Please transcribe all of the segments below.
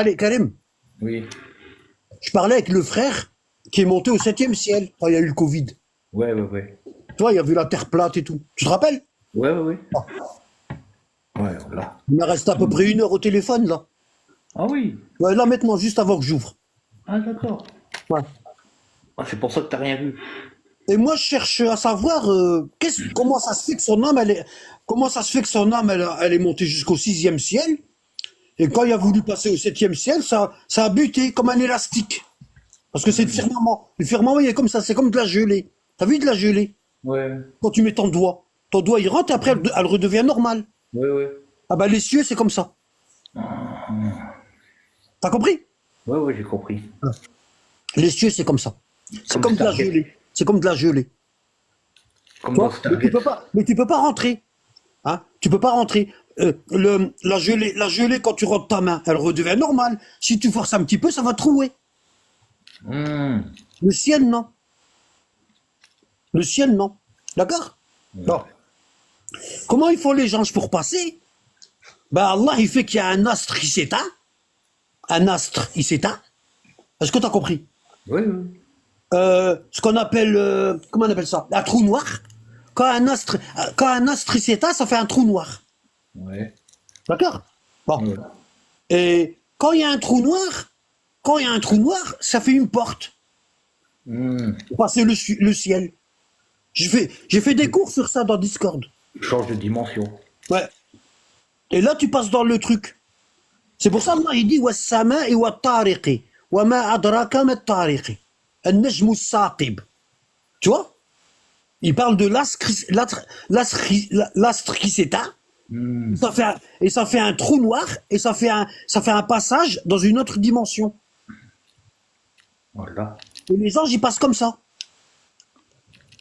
Allez, Karim, Oui. je parlais avec le frère qui est monté au septième ciel quand il y a eu le Covid. Ouais, ouais, ouais. Tu vois, il a vu la Terre plate et tout. Tu te rappelles? Ouais, ouais, ouais. Ouais, voilà. Il me reste à peu près 1 heure au téléphone, là. Ah oui. Ouais, là, maintenant, juste avant que j'ouvre. Ah d'accord. Ouais. Ah, c'est pour ça que t'as rien vu. Et moi, je cherche à savoir comment ça se fait que son âme, comment ça se fait que son âme, elle est montée jusqu'au sixième ciel. Et quand il a voulu passer au septième ciel, ça a buté comme un élastique. Parce que c'est le firmament. Le firmament, il est comme ça, c'est comme de la gelée. T'as vu de la gelée? Ouais, Quand tu mets ton doigt il rentre et après elle redevient normale. ouais, ouais. Ah bah les cieux, c'est comme ça. T'as compris? Ouais, ouais, j'ai compris. Les cieux, c'est comme ça. C'est Comme comme de la Stargate. gelée. C'est comme de la gelée. Comme Tu dans vois? Stargate. Mais tu peux pas rentrer. Hein? Tu peux pas rentrer. La gelée, quand tu rentres ta main, elle redevient normale. Si tu forces un petit peu, ça va trouer. Hmm. Le ciel, non. Le ciel, non. D'accord? Bon. Comment ils font les anges pour passer? Ben Allah, il fait qu'il y a un astre qui s'éteint. Un astre, il s'éteint. Est-ce que tu as compris? Ouais, ouais. Ce qu'on appelle, comment on appelle ça? Un trou noir. Quand un astre il s'éteint, ça fait un trou noir. Ouais. D'accord? Bon. Ouais. Et quand il y a un trou noir, ça fait une porte Hmm. pour passer le ciel. J'ai fait des cours sur ça dans Discord. Change de dimension. Ouais. Et là, tu passes dans le truc. C'est pour ça Allah il dit was-sama'i wat-tariqi wa ma adraka mat-tariqi an-najmu as-saqib. Tu vois? Il parle de l'astre qui s'éteint. Hmm. Ça fait un trou noir et ça fait un passage dans une autre dimension. Voilà. Et les anges, ils passent comme ça.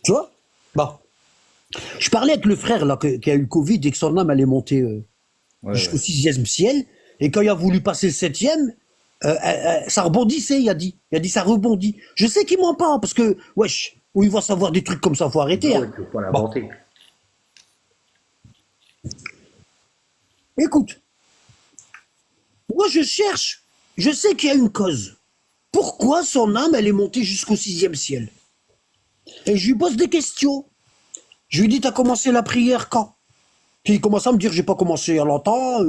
Tu vois? Bon. Je parlais avec le frère là, qui a eu le Covid et que son âme elle est montée Ouais, jusqu'au ouais. sixième ciel. Et quand il a voulu passer le septième, ça rebondissait, il a dit. Il a dit ça rebondit. Je sais qu'il ment pas, parce que, wesh, où il va savoir des trucs comme ça, faut arrêter. Ah Hein. ouais, tu peux pas Bon, l'inventer. écoute, moi je cherche, je sais qu'il y a une cause. Pourquoi son âme, elle est montée jusqu'au sixième ciel? Et je lui pose des questions. Je lui dis, t'as commencé la prière quand? Puis il commence à me dire, j'ai pas commencé à longtemps,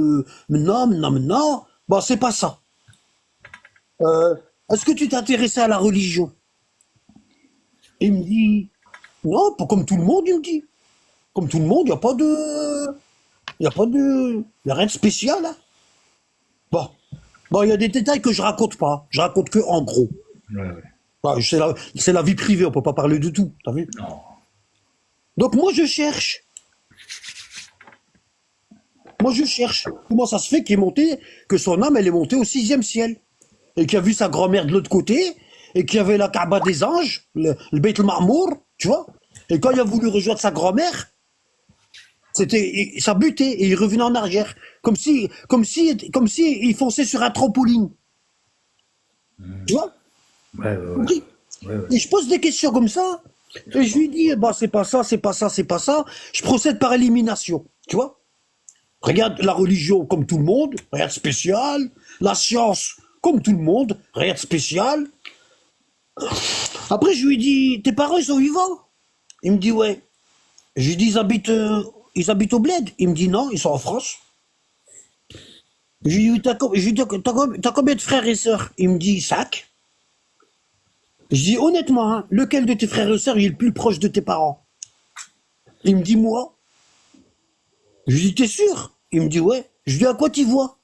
maintenant. Bon, c'est pas ça. Euh, Est-ce que tu t'es intéressé à la religion? Il me dit, non, pas comme tout le monde, il me dit. Comme tout le monde, il n'y a pas de. Il n'y a pas de. Il n'y a rien de spécial, hein. Bon. Bon, il y a des détails que je raconte pas. Je raconte que en gros. Ouais, ouais. Bah, c'est la vie privée, on peut pas parler de tout, t'as vu? Non. Donc moi je cherche. Moi je cherche. Comment ça se fait qu'il est monté, que son âme elle est montée au sixième ciel? Et qu'il a vu sa grand-mère de l'autre côté, et qu'il y avait la Kaaba des anges, le Beit el-Ma'mour, tu vois? Et quand il a voulu rejoindre sa grand-mère, ça butait et il revenait en arrière, comme si il fonçait sur un trampoline, tu vois? Ouais, ouais, ouais. Ok. Ouais, ouais. Et je pose des questions comme ça, et je lui dis, bah c'est pas ça, c'est pas ça, c'est pas ça. Je procède par élimination, tu vois? Regarde la religion comme tout le monde, rien de spécial. La science comme tout le monde, rien de spécial. Après je lui dis, tes parents ils sont vivants? Il me dit ouais. Je lui dis, ils habitent au bled? Il me dit non, ils sont en France. Je lui dis, t'as combien de frères et sœurs? Il me dit, 5. Je dis, honnêtement, hein, lequel de tes frères et sœurs est le plus proche de tes parents? Il me dit, moi. Je lui dis, t'es sûr? Il me dit, ouais. Je lui dis, à quoi tu vois?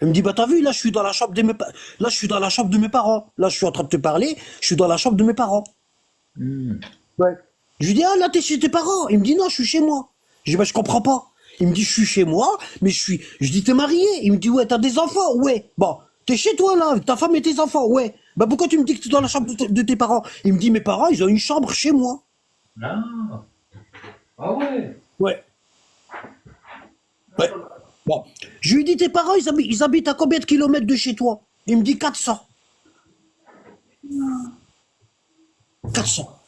Il me dit, bah t'as vu, là je suis dans la chambre de là je suis dans la chambre de mes parents. Là je suis en train de te parler, je suis dans la chambre de mes parents. Hmm. Ouais. Je lui dis, ah là t'es chez tes parents. Il me dit, non, je suis chez moi. Je dis, bah je comprends pas. Il me dit, je suis chez moi, mais je dis, t'es marié? Il me dit, ouais, t'as des enfants? Ouais. Bon, t'es chez toi là, avec ta femme et tes enfants? Ouais. Bah pourquoi tu me dis que t'es dans la chambre de tes parents? Il me dit, mes parents, ils ont une chambre chez moi. Ah. Ah ouais. Ouais. Ouais. Bon. Je lui dis, tes parents, ils habitent à combien de kilomètres de chez toi? Il me dit 400. 400.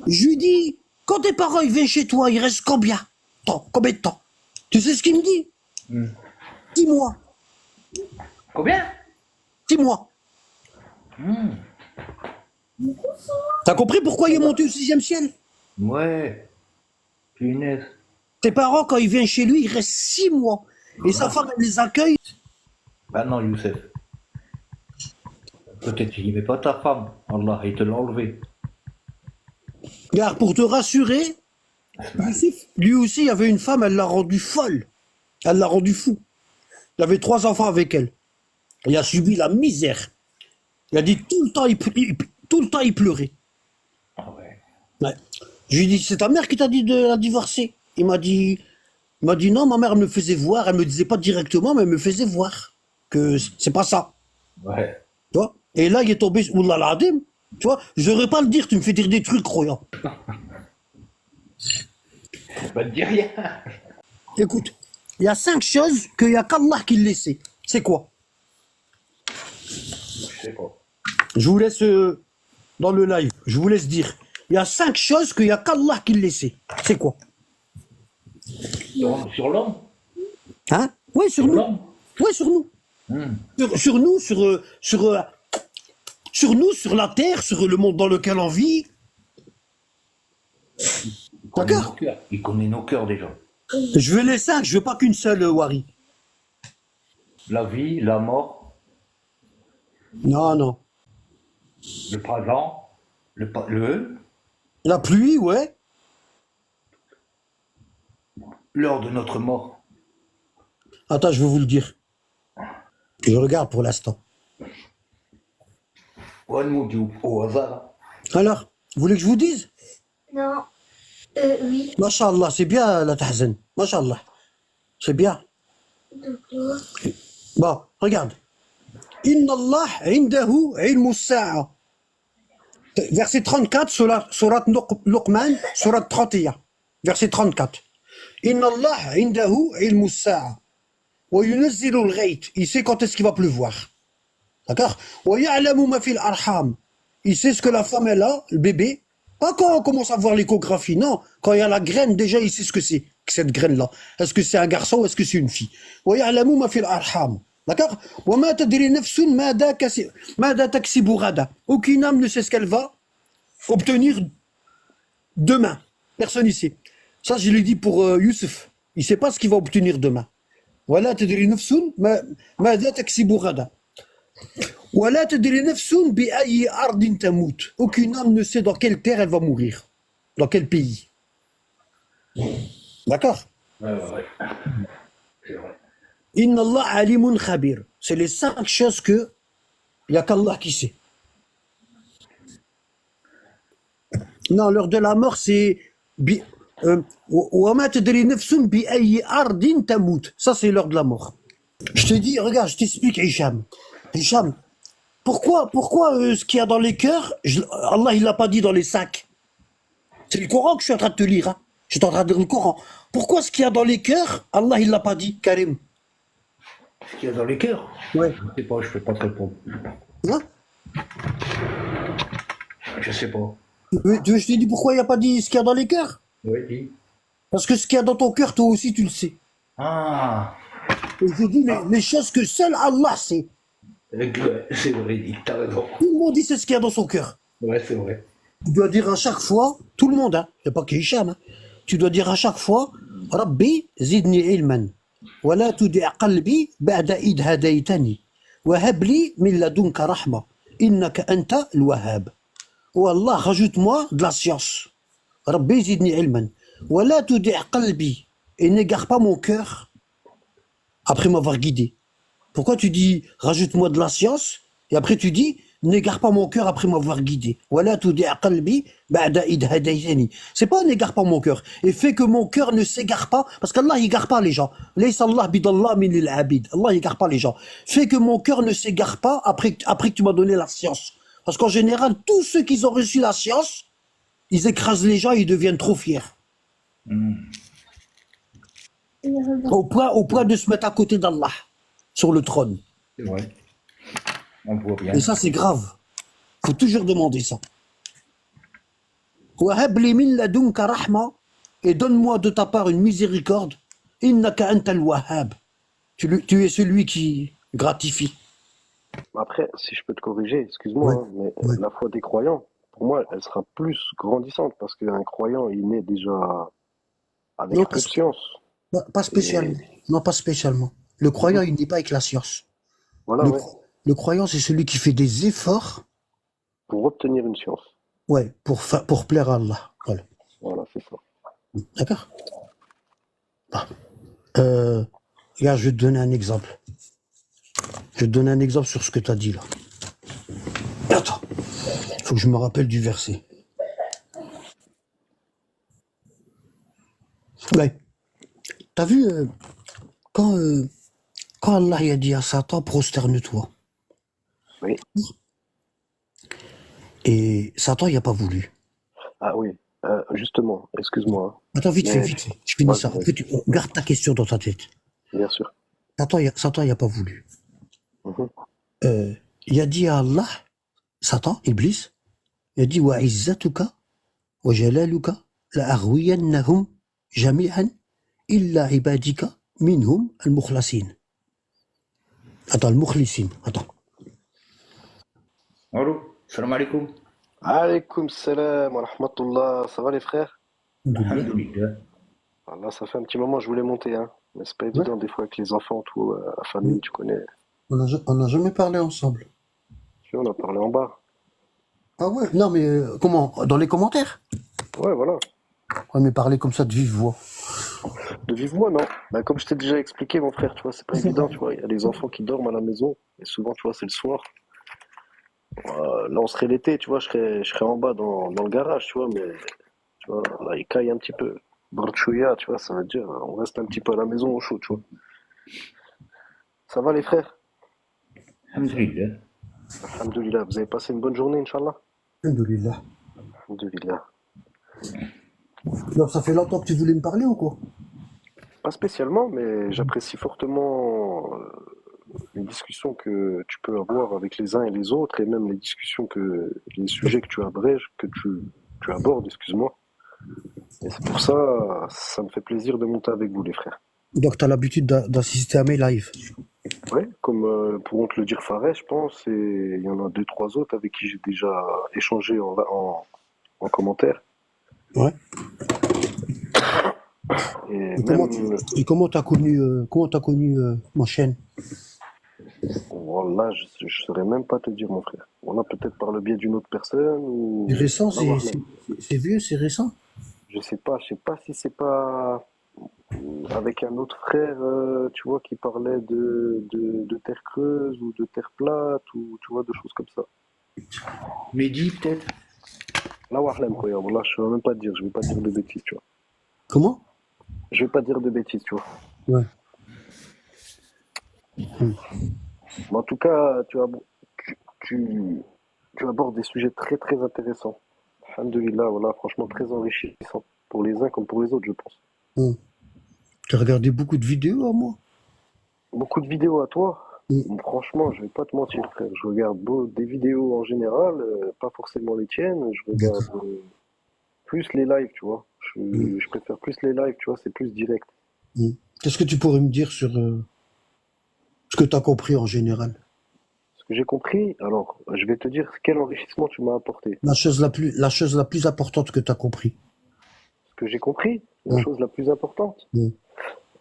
Je lui dis, quand tes parents ils viennent chez toi, il reste combien de temps? Tu sais ce qu'il me dit? Hmm. 6 mois. Combien? 6 mois. T'as compris pourquoi il est monté au 6e ciel? Ouais. Punaise. Tes parents, quand ils viennent chez lui, ils restent 6 mois. Et sa femme, elle les accueille. Bah non, Youssef. Peut-être qu'il n'aimait pas ta femme. Allah, il te l'a enlevé. Regarde, pour te rassurer, Youssef, lui aussi, il y avait une femme, elle l'a rendu folle. Elle l'a rendu fou. Il avait 3 enfants avec elle. Il a subi la misère. Il a dit tout le temps, tout le temps, il pleurait. Ah ouais. Ouais. Je lui ai dit, c'est ta mère qui t'a dit de la divorcer? Il m'a dit non, ma mère me faisait voir. Elle me disait pas directement, mais elle me faisait voir que c'est pas ça. Ouais. Tu vois? Et là, il est tombé, Wallah l'Adim, tu vois, je devrais pas le dire, tu me fais dire des trucs, croyant. Bah, dis rien. Écoute, il y a 5 choses qu'il n'y a qu'Allah qui le sait. C'est quoi? Je sais pas. Je vous laisse dans le live, je vous laisse dire. Il y a 5 choses qu'il n'y a qu'Allah qui le sait. C'est quoi? Sur l'homme? Hein? Oui, sur Sur nous. l'homme? Oui, sur nous. Sur nous, sur nous, sur la terre, sur le monde dans lequel on vit. Il connaît D'accord. nos cœurs. Il connaît nos cœurs déjà. Je veux les 5, je veux pas qu'une seule, Wari. La vie, la mort, Non, non. le présent, le La pluie, ouais. l'heure de notre mort. Attends, je vais vous le dire. Je regarde pour l'instant. Ouais, nous, dit au hasard. Alors, vous voulez que je vous dise? Non. Oui. Masha'Allah, c'est bien la tahzen. Masha'Allah. C'est bien. D'accord. Bon, regarde. Inna Allah indahu ilmu sa'a. Verset 34, surat Luqman, surat 31. Verset 34. Inna Allah indahu ilmu sa'a. Wa yunazzilu al-ghayth. Il sait quand est-ce qu'il va pleuvoir. D'accord? Wa ya'lamu ma fil arham. Il sait ce que la femme elle a, le bébé. Pas quand on commence à voir l'échographie, non. Quand il y a la graine, déjà, il sait ce que c'est, cette graine-là. Est-ce que c'est un garçon ou est-ce que c'est une fille? Wa ya'lamu ma fil arham. D'accord? Wa ma tadri nafsun mada taksibu ghadan. Aucune âme ne sait ce qu'elle va obtenir demain. Personne ici. Ça, je l'ai dit pour Youssef. Il ne sait pas ce qu'il va obtenir demain. Wa la tadri nafsun mada taksibu ghadan. ولا تدري نفس بأي أرض تموت. Aucune âme ne sait dans quelle terre elle va mourir. Dans quel pays. D'accord? Ouais. C'est vrai. Inna Allah alimun khabir. C'est les 5 choses que il n'y a qu'Allah qui sait. Non, l'heure de la mort, c'est وما تدري نفس بأي أرض تموت. Ça, c'est l'heure de la mort. Je te dis, regarde, je t'explique, Hicham. Hicham, pourquoi ce qu'il y a dans les cœurs, Allah il l'a pas dit dans les sacs. C'est le Coran que je suis en train de te lire. Hein. Je suis en train de lire le Coran. Pourquoi ce qu'il y a dans les cœurs, Allah il l'a pas dit, Karim? Ce qu'il y a dans les cœurs? Ouais. Je sais pas, je peux pas te répondre. Hein? Je sais pas. Tu veux que je te dis pourquoi il n'y a pas dit ce qu'il y a dans les cœurs? Oui, dis. Parce que ce qu'il y a dans ton cœur, toi aussi tu le sais. Ah, Et je dis les choses que seul Allah sait. c'est vrai, dis, t'as raison. Tout le monde dit c'est ce qu'il y a dans son cœur. Ouais, c'est vrai. Tu dois dire à chaque fois, tout le monde, hein, il n'y a pas que Hicham, hein, tu dois dire à chaque fois, Rabbi zidni ilman, wa la tudi' qalbi ba'da id hadaytani, wa habli min ladunka rahma, innaka anta al-wahhab. Oh Allah, rajoute-moi de la science. Rabbi zidni ilman, wa la tudi' qalbi, et n'égare pas mon cœur après m'avoir guidé. Pourquoi tu dis rajoute-moi de la science et après tu dis n'égare pas mon cœur après m'avoir guidé. Voilà tout dit qalbi ba'da id hadaytani. C'est pas n'égare pas mon cœur et fais que mon cœur ne s'égare pas parce qu'Allah il gare pas les gens. Laysa Allah bidallamin lil abid. Allah il gare pas les gens. Fais que mon cœur ne s'égare pas après que tu m'as donné la science. Parce qu'en général tous ceux qui ont reçu la science, ils écrasent les gens et ils deviennent trop fiers. Au point de se mettre à côté d'Allah sur le trône. C'est vrai. On voit bien. Et ça, c'est grave. Faut toujours demander ça. وَهَبْ لِي مِن لَدُنْكَ رَحْمَةً. Et donne-moi de ta part une miséricorde. إِنَّكَ أَنْتَ الْوَهَّابُ. Tu es celui qui gratifie. Après, si je peux te corriger, excuse-moi, Ouais, hein, mais ouais. la foi des croyants, pour moi, elle sera plus grandissante parce qu'un croyant, il naît déjà Non, avec pas, peu de science. pas Et spécialement. Non, pas spécialement. Le croyant, Mhm. il n'est pas avec la science. Voilà, Le, ouais, le croyant, c'est celui qui fait des efforts, pour obtenir une science. ouais, pour plaire à Allah. Voilà. Voilà, c'est ça. D'accord? Ah. Euh, Regarde, je vais te donner un exemple. Je vais te donner un exemple sur ce que tu as dit là. Attends, il faut que je me rappelle du verset. Ouais. T'as vu, quand, euh, quand Allah il a dit à Satan, prosterne-toi. Oui. Et Satan, il a pas voulu. Ah oui, justement, excuse-moi, hein, Attends, vite fait, mais vite fait. Je finis vas-y, ça. vas-y, Après, garde ta question dans ta tête. bien sûr. Satan, il a pas voulu. Mhm. Euh, il a dit à Allah, Satan, Iblis, il a dit, wa izzatuka, wa jalaluka, la arwiyannahum jami'an, illa ibadika, minhum al-mukhlasin. Attends, al-mukhlisin. Attends. Allô, salam alaikum. Alaykoum salam wa rahmatullah, ça va les frères? Alhamdoulilah. Alhamdulillah. Là, ça fait un petit moment que je voulais monter, hein. Mais c'est pas Ouais, évident des fois avec les enfants, tout, la ouais. famille, tu connais. On n'a jamais parlé ensemble. Tu vois, on a parlé en bas. Ah ouais? Non, mais comment? Dans les commentaires? Ouais, voilà. Ouais, mais parler comme ça de vive voix. De vive voix, non. Bah, comme je t'ai déjà expliqué, mon frère, tu vois, c'est pas évident, tu vois. Il y a des enfants qui dorment à la maison, et souvent, tu vois, c'est le soir. Là, on serait l'été, tu vois, je serais en bas dans le garage, tu vois, mais, tu vois, là, il caille un petit peu. Barchouya, tu vois, ça veut dire, on reste un petit peu à la maison au chaud, tu vois. Ça va, les frères? Alhamdulillah. Alhamdoulilah, vous avez passé une bonne journée, Inch'Allah? Alhamdoulilah. Alhamdoulilah. Non, ça fait longtemps que tu voulais me parler ou quoi? Pas spécialement, mais j'apprécie fortement les discussions que tu peux avoir avec les uns et les autres, et même les sujets que tu abrèges, tu abordes, excuse-moi. Et c'est pour ça, ça me fait plaisir de monter avec vous, les frères. Donc, tu as l'habitude d'assister à mes lives. Ouais, comme pourront te le dire Fares, je pense, et il y en a deux, trois autres avec qui j'ai déjà échangé en commentaire. Ouais. Et Et même, comment t'as connu ma chaîne? voilà, je saurais même pas te dire, mon frère. Voilà, peut-être par le biais d'une autre personne, C'est ou... récent, Allah Wahlam. c'est vieux, c'est récent? Je sais pas si c'est pas avec un autre frère, tu vois, qui parlait de terre creuse ou de terre plate, ou tu vois, de choses comme ça. Mehdi, peut-être? Là, Wahlam, quoi, voilà, je ne vais même pas te dire, je vais pas dire de bêtises, tu vois. Comment? Je vais pas dire de bêtises, tu vois. Ouais. Mais en tout cas, tu, tu, tu abordes des sujets très très intéressants. Alhamdulillah, voilà, franchement très enrichissant pour les uns comme pour les autres, je pense. Hmm. Tu as regardé beaucoup de vidéos à moi? Beaucoup de vidéos à toi. Hmm. Franchement, je vais pas te mentir, frère. Je regarde des vidéos en général, pas forcément les tiennes. Je regarde D'accord. plus les lives, tu vois. Hmm. Je préfère plus les lives, tu vois, c'est plus direct. Hmm. Qu'est-ce que tu pourrais me dire sur ce que tu as compris en général? Ce que j'ai compris, alors, je vais te dire quel enrichissement tu m'as apporté. La chose la plus importante que tu as compris. Ce que j'ai compris, la Hmm. chose la plus importante. Hmm.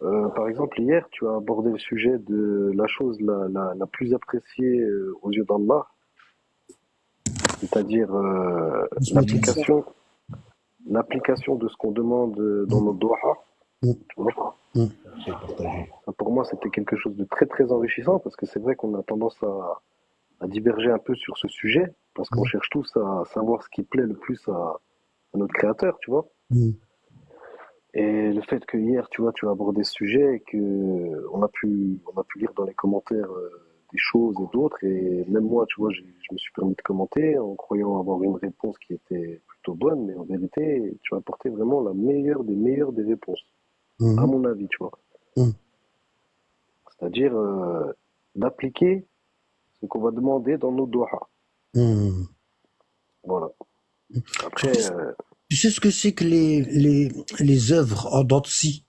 Par exemple, hier, tu as abordé le sujet de la chose la plus appréciée aux yeux d'Allah, c'est-à-dire Bismillah. l'application de ce qu'on demande dans nos doha. Hmm. Tu vois. Hmm. C'est partagé. Pour moi, c'était quelque chose de très très enrichissant parce que c'est vrai qu'on a tendance à diverger un peu sur ce sujet parce qu'on Hmm. cherche tous à savoir ce qui plaît le plus à notre créateur, tu vois. Hmm. Et le fait que hier, tu vois, tu as abordé ce sujet et que on a pu lire dans les commentaires des choses et d'autres, et même moi, tu vois, je me suis permis de commenter en croyant avoir une réponse qui était plutôt bonne, mais en vérité, tu as apporté vraiment la meilleure des réponses, à Hmm. mon avis, tu vois. Hmm. C'est-à-dire d'appliquer ce qu'on va demander dans nos doha. Hmm. Voilà. Tu Après, sais, tu sais ce que c'est que les œuvres en dents de scie?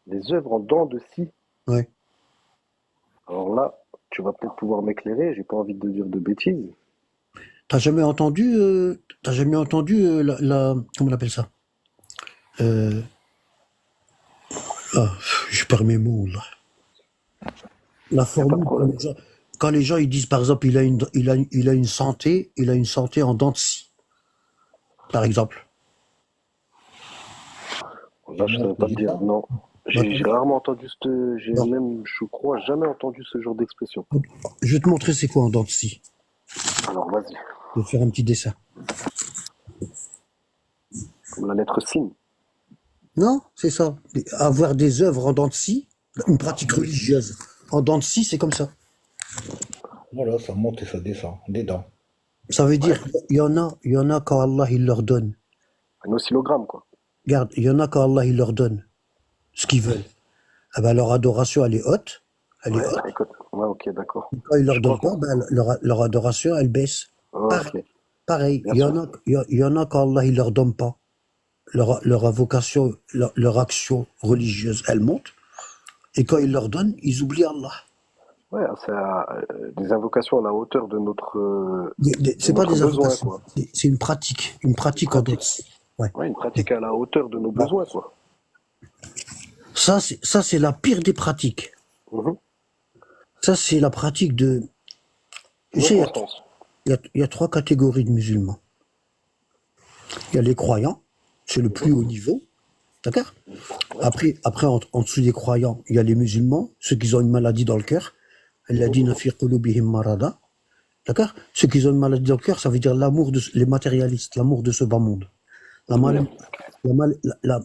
les œuvres en dents de scie, Ouais. alors là, tu vas peut-être pouvoir m'éclairer, j'ai pas envie de dire de bêtises. T'as jamais entendu comment on appelle ça? Euh, je perds mes mots là. La Y a pas de formule problème. quand les gens ils disent par exemple il a une santé en dents de scie, par exemple. Là, je Non, saurais pas te dire. Non. Bah, J'ai rarement entendu j'ai non. même, je crois, jamais entendu ce genre d'expression. Je vais te montrer c'est quoi en dents de scie. Alors, vas-y. Je vais te faire un petit dessin. Comme la lettre signe. Non, c'est ça. Avoir des œuvres en dents de scie, une pratique religieuse en dents de scie, c'est comme ça. voilà, ça monte et ça descend. Des dents. Ça veut dire il y en a quand Allah il leur donne. Un oscillogramme, quoi. Regarde, il y en a quand Allah il leur donne ce qu'ils veulent. Ah ben, leur adoration elle est haute, elle est Ouais, haute. écoute. Ouais, ok, d'accord. Quand il leur Je crois donne pas, qu'on... ben, leur adoration elle baisse. Pareil, Ok, pareil. bien sûr. Il y en a quand Allah il leur donne pas. Leur vocation, leur action religieuse, elle monte. Et quand il leur donne, ils oublient Allah. Ouais, c'est des invocations à la hauteur de C'est pas notre des besoin, invocations, quoi. c'est une pratique. Une pratique en Pratique. d'autres. Ouais. Ouais, une pratique à la hauteur de nos besoins, quoi. Ça, c'est la pire des pratiques. Mhm. Ça, c'est la pratique de. Tu sais, Non-constance. il y a trois catégories de musulmans. Il y a les croyants, c'est le plus haut niveau, d'accord? Après en dessous des croyants, il y a les musulmans, ceux qui ont une maladie dans le cœur. Alladhina fi qulubihim marada. D'accord? Ceux qui ont une maladie dans le cœur, ça veut dire les matérialistes, l'amour de ce bas monde. La, mal-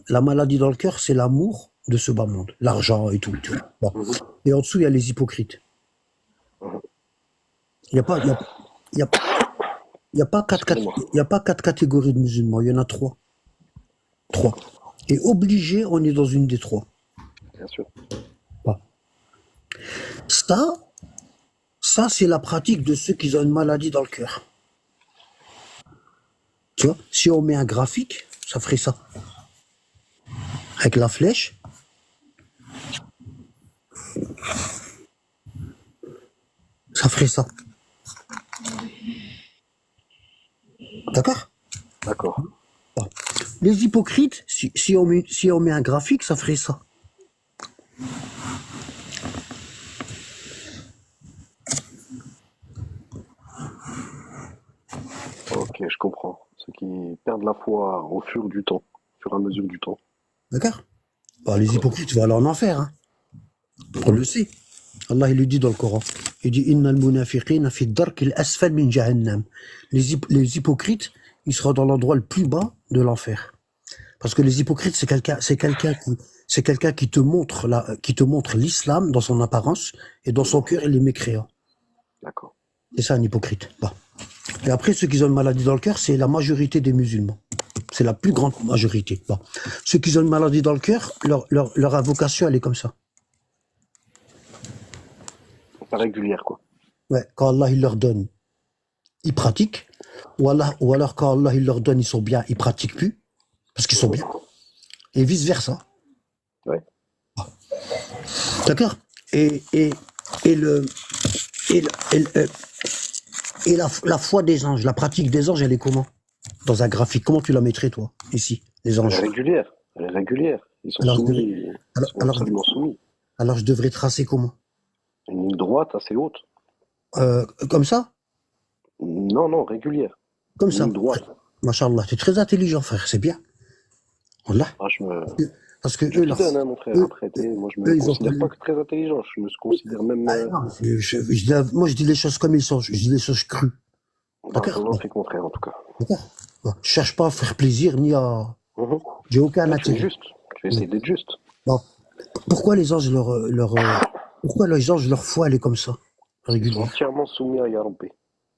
la maladie dans le cœur, c'est l'amour de ce bas monde, l'argent et tout. Tu vois. Bon. Mhm. Et en dessous, il y a les hypocrites. Il n'y a pas, il y a pas Excusez-moi. il y a pas quatre catégories de musulmans, il y en a trois. Trois. Et obligé, on est dans une des trois. Bien sûr. Bon. Ça, ça c'est la pratique de ceux qui ont une maladie dans le cœur. Tu vois, si on met un graphique, ça ferait ça. Avec la flèche, ça ferait ça. D'accord? D'accord. Bon. Les hypocrites, si on met un graphique, ça ferait ça. Ok, je comprends. Ceux qui perdent la foi au fur du temps, au fur et à mesure du temps. D'accord? Bon, les hypocrites vont aller en enfer, hein. On le sait. Allah il le dit dans le Coran. Il dit Innal munafiqina fi darkil asfal min jahannam. Les hypocrites, ils seront dans l'endroit le plus bas de l'enfer. Parce que les hypocrites, c'est quelqu'un qui te montre qui te montre l'islam dans son apparence et dans son cœur il est mécréant. D'accord. C'est ça un hypocrite. Bon. Et après, ceux qui ont une maladie dans le cœur, c'est la majorité des musulmans. C'est la plus grande majorité. Bon. Ceux qui ont une maladie dans le cœur, leur invocation, elle est comme ça. Pas régulière, quoi. Ouais, quand Allah il leur donne, ils pratiquent. Ou alors quand Allah il leur donne, ils sont bien, ils pratiquent plus. Parce qu'ils sont bien. Et vice versa. Ouais. D'accord? Et la foi des anges, la pratique des anges, elle est comment? Dans un graphique, comment tu la mettrais, toi, ici, les Elle est anges? régulière. Elle est régulière. Ils sont Alors, soumis. Ils sont alors, absolument soumis. alors, je devrais tracer comment? Une ligne droite assez haute. Comme ça? Non, non, régulière. Comme Une ça. ligne droite. Machallah, tu es très intelligent, frère, c'est bien. Wallah. Ah, Parce que je eux, t'y donne, hein, mon frère. eux, Après, moi, je eux, me ils ont considère connu. pas que très intelligent. Je me considère même. Non, moi, je dis les choses comme ils sont. Je dis les choses crues. D'accord? J'en prie que mon frère, en tout cas. D'accord? Bon, je cherche pas à faire plaisir ni à. Mhm. J'ai aucun Là, tu es intérêt. juste. Tu essaies d'être juste. Bon. Pourquoi les anges, pourquoi les anges, leur foi, elle est comme ça? Ils sont Régulière. entièrement soumis à Yarabbi.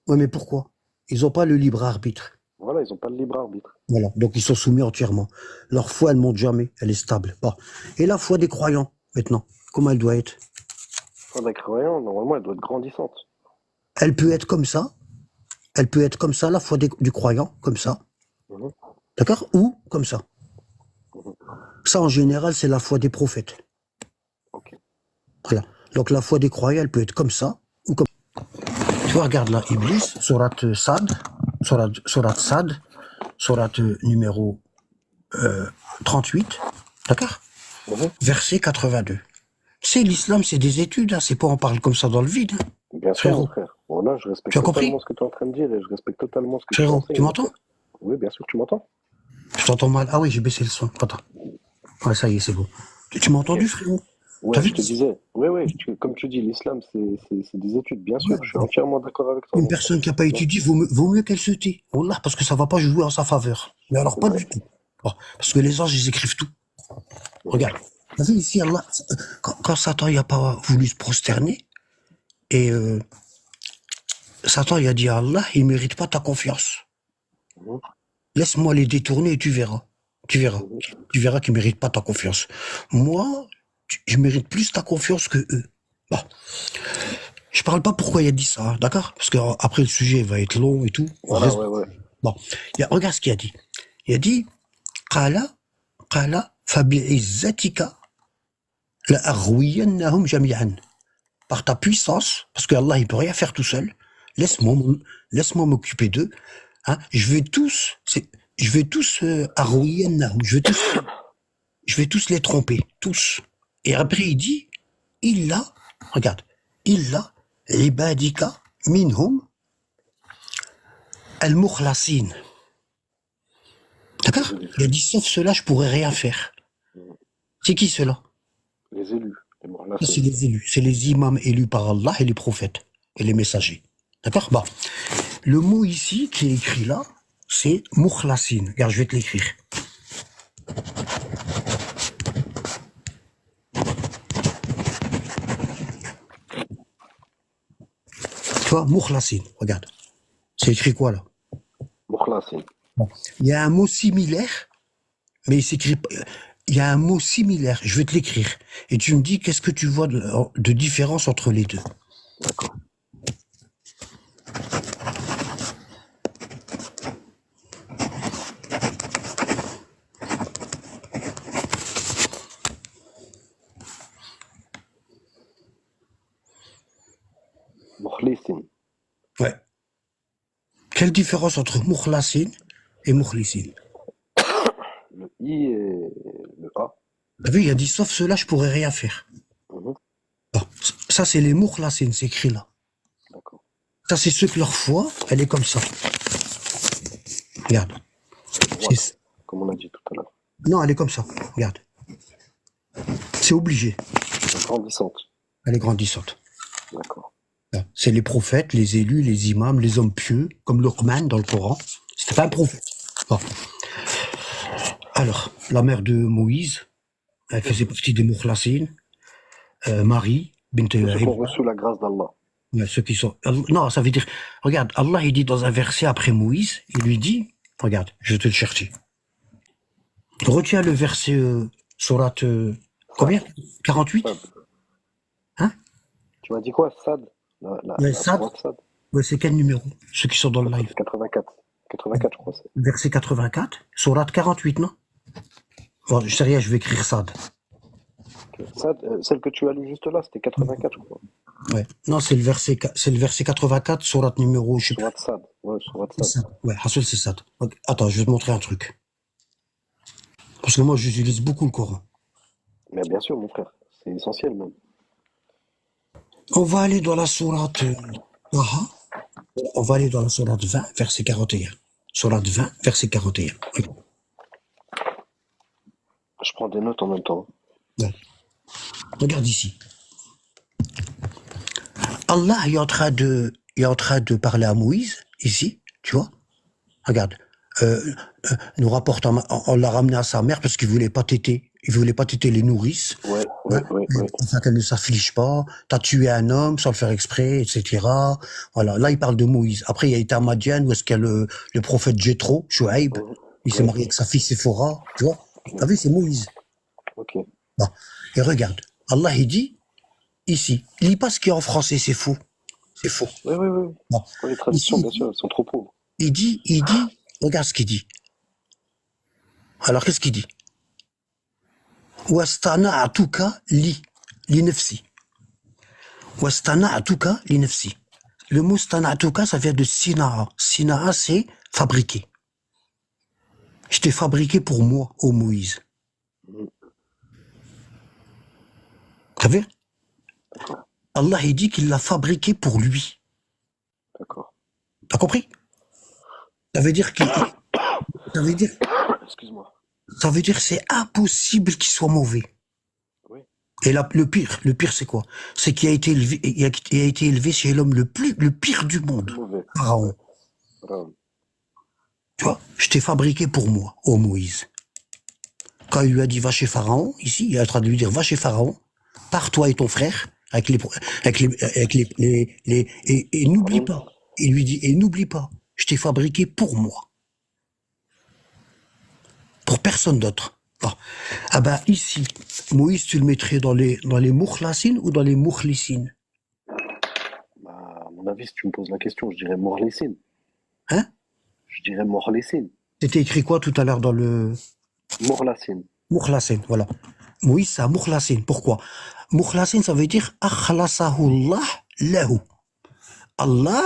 Ouais, mais pourquoi? Ils n'ont pas le libre arbitre. Voilà, ils n'ont pas de libre arbitre. Voilà. Donc, ils sont soumis entièrement. Leur foi, elle monte jamais. Elle est stable. Bon. Et la foi des croyants, maintenant, comment elle doit être? Enfin, des croyants, normalement, elle doit être grandissante. Elle peut être comme ça. Elle peut être comme ça, la foi du croyant, comme ça. Mhm. D'accord? Ou comme ça. Ça, en général, c'est la foi des prophètes. Ok. Voilà. Donc, la foi des croyants, elle peut être comme ça, vois, regarde là, Iblis, sourate Sad, sourate numéro 38, d'accord? Mhm. Verset 82. C'est l'islam, c'est des études, hein, c'est pas on parle comme ça dans le vide, hein. Bien sûr, mon Frérot, frère. Voilà, je tu respecte as compris? totalement ce que tu es en train de dire et je respecte totalement ce que tu Frérot, tu enseignes, mon m'entends? frère. Oui, bien sûr, tu m'entends? Je t'entends mal. Ah oui, j'ai baissé le son. Attends. Ouais, ça y est, c'est bon. Tu m'as Ok. entendu, frérot? T'as Ouais, vu? je te disais. Oui, oui, comme tu dis, l'islam, c'est des études, bien sûr. Je suis Ouais. entièrement d'accord avec toi, Une mon frère. personne qui n'a pas Non, étudié, vaut mieux qu'elle se tait. Wallah, parce que ça va pas jouer en sa faveur. Mais alors, c'est pas vrai. du tout. Bon, parce que les anges, ils écrivent tout. Mhm. Regarde. T'as vu ici, Allah, quand Satan, il a pas voulu se prosterner, et Satan, il a dit à Allah, il mérite pas ta confiance. Mhm. Laisse-moi les détourner et tu verras. Tu verras. Mhm. Tu verras qu'ils méritent pas ta confiance. Moi, je mérite plus ta confiance que eux. Bon. Je parle pas pourquoi il a dit ça, hein, d'accord? Parce que après le sujet va être long et tout. On Voilà, reste. ouais, ouais. Bon, regarde ce qu'il a dit. Il a dit, qala, qala, fabi'izzatika la aghwiyannahum jami'an. Par ta puissance, parce que Allah il peut rien faire tout seul. Laisse-moi, laisse-moi m'occuper d'eux. Hein, je vais tous aghwiyannahum. Je vais tous les tromper, tous. Et après il dit, illa, regarde, illa ibadika minhum al-mukhlasin. D'accord? Les élus. Il a dit, sauf cela, je pourrais rien faire. Mhm. C'est qui cela? Les élus. Les Ça, c'est morlacines. les élus. C'est les imams élus par Allah et les prophètes et les messagers. D'accord? Bon. Le mot ici qui est écrit là, c'est mukhlasin. Regarde, je vais te l'écrire. Tu vois, mukhlasin. Regarde. C'est écrit quoi là? Mokhlacine. Bon. Il y a un mot similaire, mais il s'écrit pas. Il y a un mot similaire. Je vais te l'écrire. Et tu me dis qu'est-ce que tu vois de différence entre les deux. D'accord. Mokhlisine. Ouais. Quelle différence entre mukhlasin et mukhlisin? Le I et le A. T'as vu, il a dit sauf cela, je pourrais rien faire. Mhm. Bon, ça c'est les mukhlasin, c'est écrit là. D'accord. Ça c'est ceux que leur foi, elle est comme ça. Regarde. Droite, C'est- comme on a dit tout à l'heure. Non, elle est comme ça. Regarde. C'est obligé. Grandissante. Elle est grandissante. D'accord. Là, c'est les prophètes, les élus, les imams, les hommes pieux, comme Luqman dans le Coran. C'était pas un prophète. Bon. Alors, la mère de Moïse, elle faisait partie des mukhlasin. Marie, bint Ceux qui ont Imran. reçu la grâce d'Allah. Ouais, ceux qui sont. Non, ça veut dire. Regarde, Allah, il dit dans un verset après Moïse, il lui dit. Regarde, je vais te le chercher. Retiens le verset sourate. Combien? 48? Sad. Hein? Tu m'as dit quoi? Sad? La Sad? sourate Sad? Ouais, c'est quel numéro? Ceux qui sont dans le live. 84. 84, je crois. Verset 84, sourate 48, non? Bon, je sais rien, je vais écrire Sad. Sad, celle que tu as lue juste là, c'était 84, je crois. Ouais. Non, c'est le verset 84, sourate numéro, je sais pas. Sourate Sad. Ouais, sourate C'est Sad. Sad. Ouais, Hassoul, c'est Sad. Ok, attends, je vais te montrer un truc. Parce que moi, j'utilise beaucoup le Coran. Mais bien sûr, mon frère. C'est essentiel, même. On va aller dans la sourate Taha. On va aller dans la sourate 20, verset 41. Sourate 20, verset 41. Je prends des notes en même temps. Ouais. Regarde ici. Allah est en train de parler à Moïse, ici, tu vois. Regarde. Nous rapporte, on l'a ramené à sa mère parce qu'il voulait pas téter. Il voulait pas téter les nourrices. Ouais, Hein, ouais. afin qu'elles ne s'affligent pas. T'as tué un homme sans le faire exprès, etc. Voilà. Là, il parle de Moïse. Après, il y a été à Madian où est-ce qu'il y a le prophète Jéthro, Shuaïb. Mhm. Il s'est Ouais. marié avec sa fille Séphora. Tu vois. T'as vu, c'est Moïse. Ok. Bon. Et regarde. Allah, il dit, ici. Lis pas ce qui est en français, c'est faux. C'est faux. Oui. Bon. Les traductions, Ici, bien sûr, elles sont trop pauvres. il dit, regarde ce qu'il dit. Alors, qu'est-ce qu'il dit? Wastana'atuka li nafsi. Wastana'atuka li nafsi. Le mot stana'tuka, ça vient de sina'a. Sina'a, c'est fabriquer. Je t'ai fabriqué pour moi, ô Moïse. T'as vu? Allah, il dit qu'il l'a fabriqué pour lui. D'accord. T'as compris? Ça veut dire qu'il, ça veut dire, Excuse-moi. ça veut dire que c'est impossible qu'il soit mauvais. Oui. Et là, le pire, c'est quoi? C'est qu'il a été élevé, il a été élevé chez l'homme le pire du monde. Mauvais. Pharaon. Tu vois, je t'ai fabriqué pour moi, ô Moïse. Quand il lui a dit va chez Pharaon, ici, il est en train de lui dire va chez Pharaon, pars toi et ton frère, et n'oublie pas. Il lui dit, et n'oublie pas, je t'ai fabriqué pour moi. Pour personne d'autre. Bon. Ah ben, ici, Moïse, tu le mettrais dans les moukhlassines ou dans les moukhlisines? Bah, à mon avis, si tu me poses la question, je dirais Morlessine. Hein? Je dirais Morlessine. C'était écrit quoi tout à l'heure dans le Morlassine. moukhlassine, voilà. Moïse, c'est un moukhlassine. Pourquoi? Moukhlassine, ça veut dire akhlasahu Allah lahu. Allah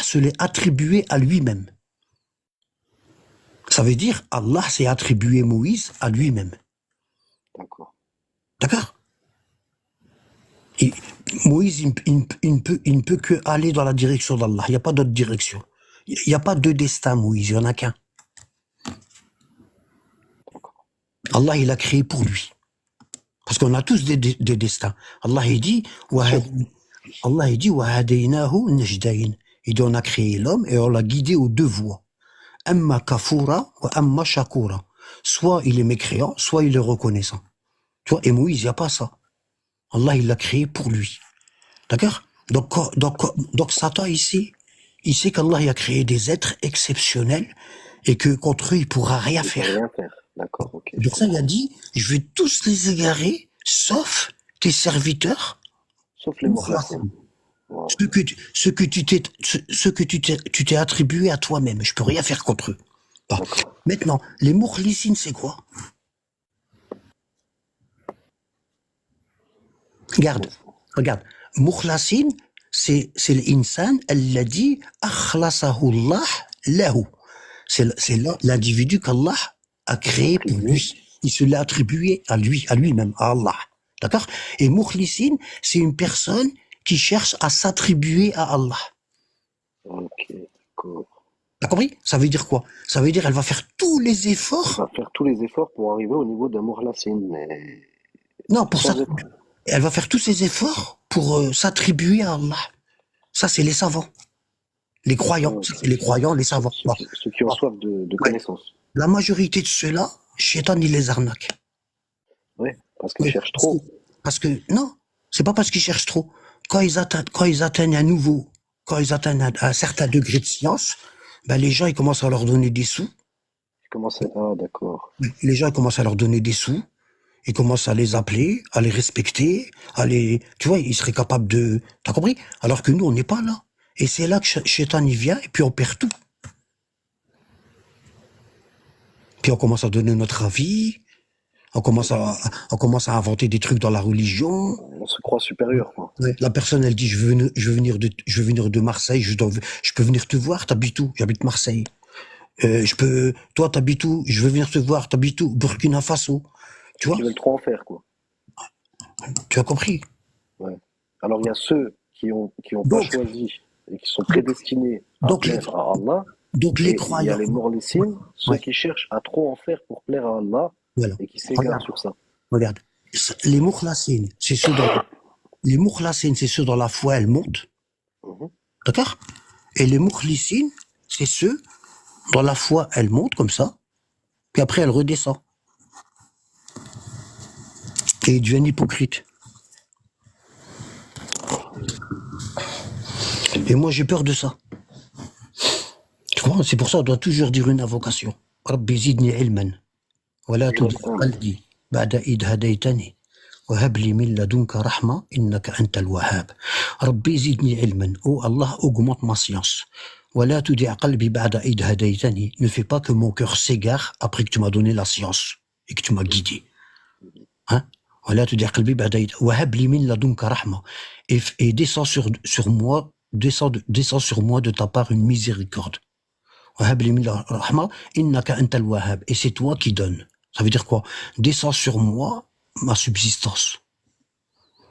se l'est attribué à lui-même. Ça veut dire Allah s'est attribué Moïse à lui-même. D'accord. D'accord? Et Moïse, il ne peut que aller dans la direction d'Allah. Il n'y a pas d'autre direction. Il n'y a pas deux destins, Moïse. Il n'y en a qu'un. Allah, il a créé pour lui. Parce qu'on a tous des destins. Allah, il dit, Allah, il dit, وَهَدَيْنَاهُ النَّجْدَيْنِ. Il dit, on a créé l'homme et on l'a guidé aux deux voies. Amma kafura wa amma shakura. Soit il est mécréant, soit il est reconnaissant. Tu vois, et Moïse, il n'y a pas ça. Allah, il l'a créé pour lui. D'accord? Donc Satan, ici, il sait qu'Allah il a créé des êtres exceptionnels et que contre eux, il pourra rien Il peut faire. rien faire. D'accord, ok. Pour ça, il a dit, je vais tous les égarer, sauf tes serviteurs, Sauf les Morlassines. Wow. ce que tu t'es attribué à toi-même. Je peux rien faire contre eux. Bon. Maintenant, les moukhlissines, c'est quoi? Regarde. Moukhlassine, c'est l'insan, alladhi akhlasahu Allah lahu. C'est l'individu qu'Allah a créé pour lui. Il se l'a attribué à lui-même, à Allah. D'accord? Et moukhlissine, c'est une personne qui cherche à s'attribuer à Allah. Ok, d'accord. T'as compris? Ça veut dire quoi? Ça veut dire elle va faire tous les efforts. Elle va faire tous les efforts pour arriver au niveau d'un Morlassine, mais... Non, pour ça, elle va faire tous ses efforts pour s'attribuer à Allah. Ça, c'est les savants. Les croyants. Les croyants, les savants. Ceux qui ont soif de connaissances. La majorité de ceux-là, Shaitan, il les arnaque. Oui, parce qu'ils cherchent trop. Parce que, non, c'est pas parce qu'ils cherchent trop. Quand ils atteignent un certain degré de science, ben les gens, ils commencent à leur donner des sous. Ah, d'accord. Les gens, ils commencent à leur donner des sous. Ils commencent à les appeler, à les respecter, tu vois, ils seraient capables de, t'as compris? Alors que nous, on n'est pas là. Et c'est là que Shaitan y vient, et puis on perd tout. Puis on commence à donner notre avis, on commence à inventer des trucs dans la religion. On se croit supérieur, quoi. La personne, elle dit, je veux venir de Marseille, je peux venir te voir, t'habites où? J'habite Marseille. Toi, t'habites où? Je veux venir te voir, t'habites où? Burkina Faso. Tu vois? Ils veulent trop en faire, quoi. Tu as compris? Ouais. Alors, il y a ceux qui ont pas choisi et qui sont prédestinés à plaire à Allah. Donc, les croyants. Il y a les morlissines, ceux qui cherchent à trop en faire pour plaire à Allah et qui s'égarent sur ça. Regarde. Les moukhlassines, c'est ceux dans la foi, elles montent. D'accord? Et les moukhlisines, c'est ceux dans la foi, elles montent comme ça, puis après, elles redescendent. Et ils deviennent hypocrites. Et moi, j'ai peur de ça. Tu vois, c'est pour ça qu'on doit toujours dire une invocation. Rabbi zidni ilman, wa la tudhi qalbi ba'da id hadaytani, wa hab li min ladunka rahma innaka antal wahhab. Rabbi zidni ilman, oh Allah, augmente ma science. Wa la tudhi qalbi ba'da id hadaytani, ne fais pas que mon cœur s'égare après que tu m'as donné la science et que tu m'as guidé. Hein? ولا تدير قلبي بعد وهب لي من لدنك رحمة. Et descends sur moi, descends sur moi de ta part une miséricorde. وهب لي من رحمة إنك أنت الوهاب. Et c'est toi qui donnes. Ça veut dire quoi? Descends sur moi ma subsistance,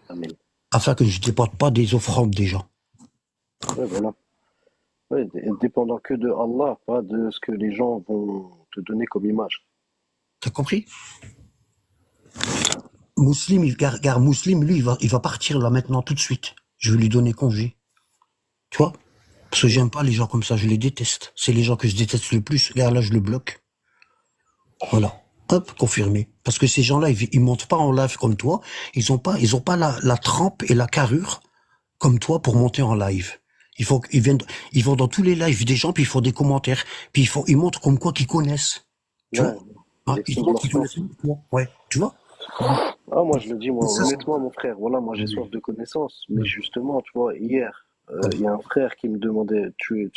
Amen. afin que je ne dépende pas des offrandes des gens. Ouais, voilà. Ouais, dépendant que de Allah, pas de ce que les gens vont te donner comme image. T'as compris? Muslim, car Muslim, lui, il va partir là maintenant tout de suite. Je vais lui donner congé. Tu vois? Parce que j'aime pas les gens comme ça, je les déteste. C'est les gens que je déteste le plus. Regarde, là, je le bloque. Voilà. Hop, confirmé. Parce que ces gens-là, ils montent pas en live comme toi. Ils ont pas la trempe et la carrure comme toi pour monter en live. Ils vont dans tous les lives des gens, puis ils font des commentaires, puis ils montrent comme quoi qu'ils connaissent. Tu Ouais, vois? Hein, ils ils exposent montrent leur qu'ils connaissent. science. Ouais, tu vois? Ah, moi, je le dis, moi, Ça, honnêtement, mon frère, voilà, moi, j'ai soif de connaissances. Mais justement, tu vois, hier, il y a un frère qui me demandait, tu es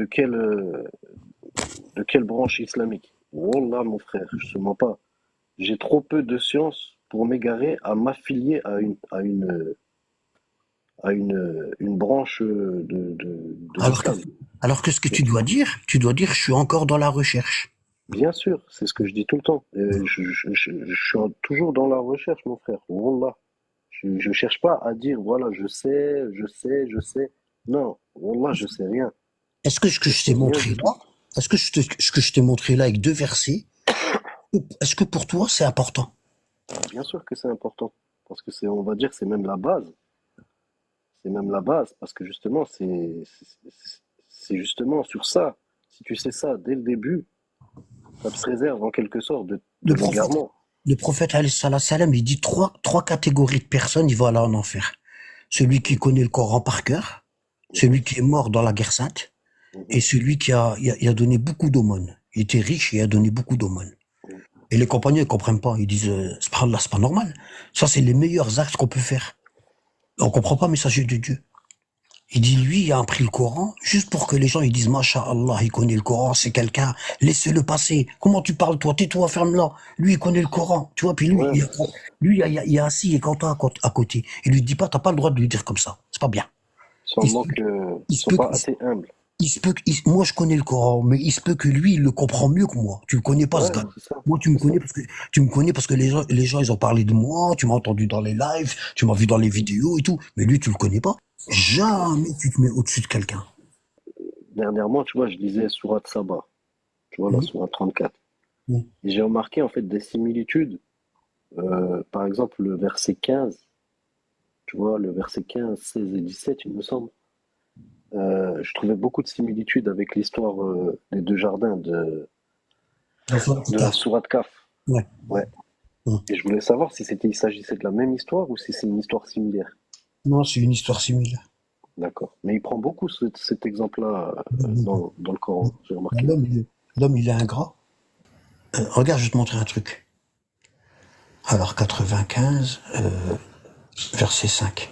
de quelle branche islamique? Wallah, mon frère, je te mens pas. J'ai trop peu de science pour m'égarer à m'affilier à une branche de alors que, l'islam. alors que ce que tu dois dire, je suis encore dans la recherche. Bien sûr, c'est ce que je dis tout le temps. Je suis toujours dans la recherche, mon frère. Wallah. Je cherche pas à dire, voilà, je sais. Non, Wallah, je sais rien. Est-ce que ce que Je je sais t'ai rien montré du tout. là, ce que je t'ai montré là avec 2 versets, est-ce que pour toi c'est important? Bien sûr que c'est important. Parce que on va dire, c'est même la base. C'est même la base. Parce que justement, c'est justement sur ça. Si tu sais ça dès le début, ça te préserve en quelque sorte de Le prophète, l'égarement. le prophète, alayhi salam, il dit trois catégories de personnes, ils vont aller en enfer. Celui qui connaît le Coran par cœur, celui qui est mort dans la guerre sainte, et celui qui il a donné beaucoup d'aumônes. Il était riche et a donné beaucoup d'aumônes. Et les compagnons, ils comprennent pas. Ils disent, subhanallah, c'est pas normal. Ça, c'est les meilleurs actes qu'on peut faire. On comprend pas, messager de Dieu. Il dit, lui, il a appris le Coran, juste pour que les gens, ils disent, Masha'Allah, il connaît le Coran, c'est quelqu'un, laissez-le passer. Comment tu parles, toi? Tais-toi, ferme-la. Lui, il connaît le Coran. Tu vois, puis lui, Ouais, il est assis et content à côté. Il lui dit pas, t'as pas le droit de lui dire comme ça. C'est pas bien. Il se sûrement peut, qu'ils il se sont peut, pas assez humbles. moi, je connais le Coran, mais il se peut que lui, il le comprend mieux que moi. Tu le connais pas, ce Ouais, gars. c'est ça. Moi, C'est ça. tu me connais parce que les gens, ils ont parlé de moi, tu m'as entendu dans les lives, tu m'as vu dans les vidéos et tout. Mais lui, tu le connais pas. Jamais tu te mets au-dessus de quelqu'un. Dernièrement, tu vois, je lisais Sourate Saba, tu vois, la Mhm. Sourate 34. Mhm. Et j'ai remarqué en fait des similitudes. Par exemple, le verset 15, tu vois, le verset 15, 16 et 17, il me semble. Je trouvais beaucoup de similitudes avec l'histoire des 2 jardins Dans son de la état. Sourate Kaf. Ouais. Ouais. Mhm. Et je voulais savoir si il s'agissait de la même histoire ou si c'est une histoire similaire. Non, c'est une histoire similaire. D'accord. Mais il prend beaucoup cet exemple-là dans le Coran, j'ai Ben, remarqué. l'homme, il est ingrat. Regarde, je vais te montrer un truc. Alors, 95, verset 5.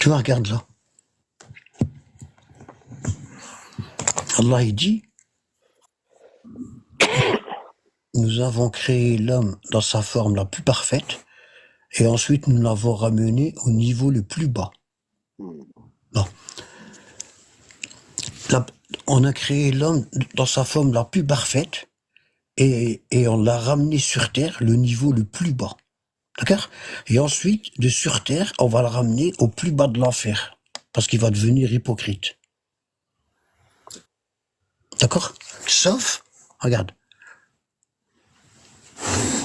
Tu vois, regarde là. Allah, il dit, nous avons créé l'homme dans sa forme la plus parfaite, et ensuite nous l'avons ramené au niveau le plus bas. Hmm. Bon. On a créé l'homme dans sa forme la plus parfaite, et on l'a ramené sur Terre le niveau le plus bas. D'accord? Et ensuite, de sur Terre, on va le ramener au plus bas de l'enfer, parce qu'il va devenir hypocrite. D'accord? Sauf, regarde,